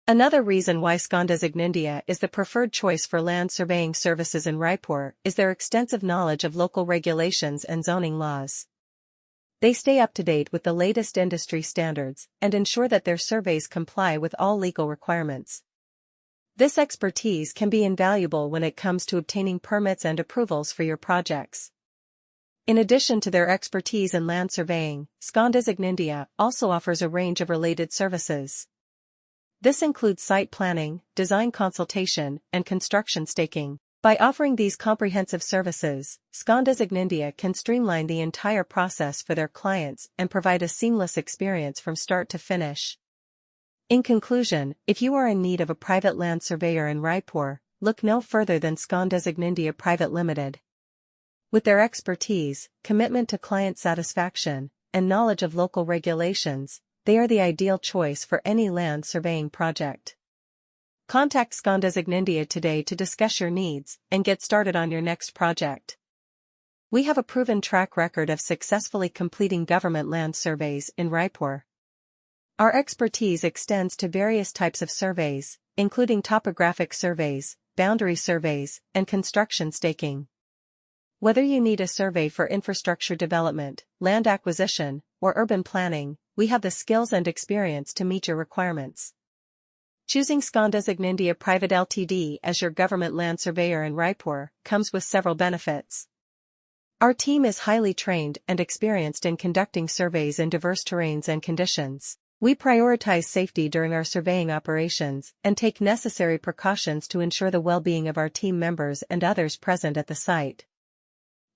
Another reason why scondesignindia is the preferred choice for land surveying services in Raipur is their extensive knowledge of local regulations and zoning laws. They stay up to date with the latest industry standards and ensure that their surveys comply with all legal requirements. This expertise can be invaluable when it comes to obtaining permits and approvals for your projects. In addition to their expertise in land surveying, scondesignindia also offers a range of related services. This includes site planning, design consultation, and construction staking. By offering these comprehensive services, scondesignindia can streamline the entire process for their clients and provide a seamless experience from start to finish. In conclusion, if you are in need of a private land surveyor in Raipur, look no further than scondesignindia Pvt Ltd. With their expertise, commitment to client satisfaction, and knowledge of local regulations, they are the ideal choice for any land surveying project. Contact scondesignindia today to discuss your needs and get started on your next project. We have a proven track record of successfully completing government land surveys in Raipur. Our expertise extends to various types of surveys, including topographic surveys, boundary surveys, and construction staking. Whether you need a survey for infrastructure development, land acquisition, or urban planning, we have the skills and experience to meet your requirements. Choosing scondesignindia Pvt Ltd as your government land surveyor in Raipur comes with several benefits. Our team is highly trained and experienced in conducting surveys in diverse terrains and conditions. We prioritize safety during our surveying operations and take necessary precautions to ensure the well-being of our team members and others present at the site.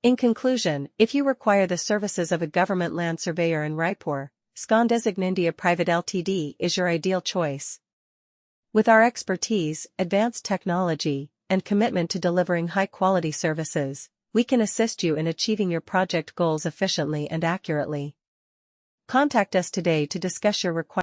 In conclusion, if you require the services of a government land surveyor in Raipur, scondesignindia Pvt Ltd is your ideal choice. With our expertise, advanced technology, and commitment to delivering high-quality services, we can assist you in achieving your project goals efficiently and accurately. Contact us today to discuss your requirements.